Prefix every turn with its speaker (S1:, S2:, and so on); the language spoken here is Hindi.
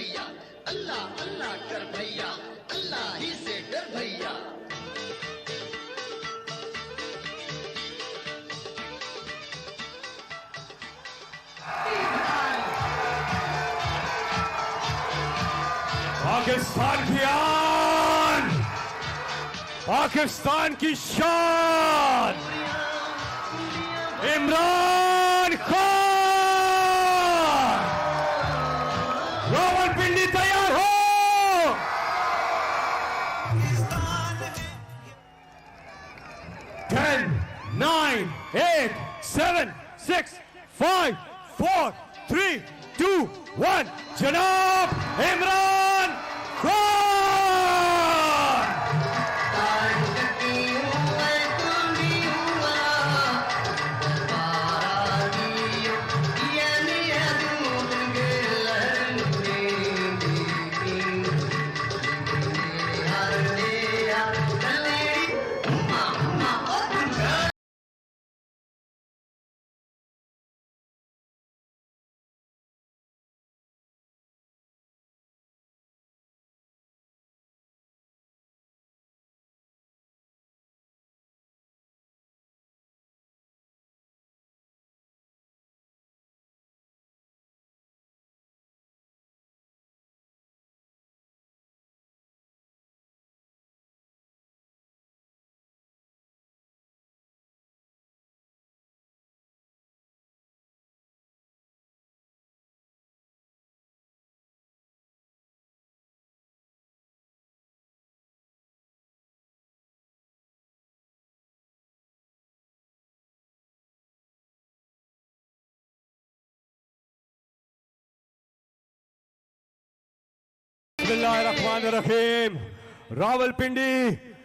S1: भैया, अल्लाह अल्लाह कर भैया, अल्लाह ही से डर भैया।
S2: पाकिस्तान की आन, पाकिस्तान की शान, इमरान खान। रावलपिंडी तैयार हो। 10, 9, 8, 7, 6, 5, 4, 3, 2, 1 जनाब इमरान खान। बिस्मिल्लाहिर्रहमानिर्रहीम। रावलपिंडी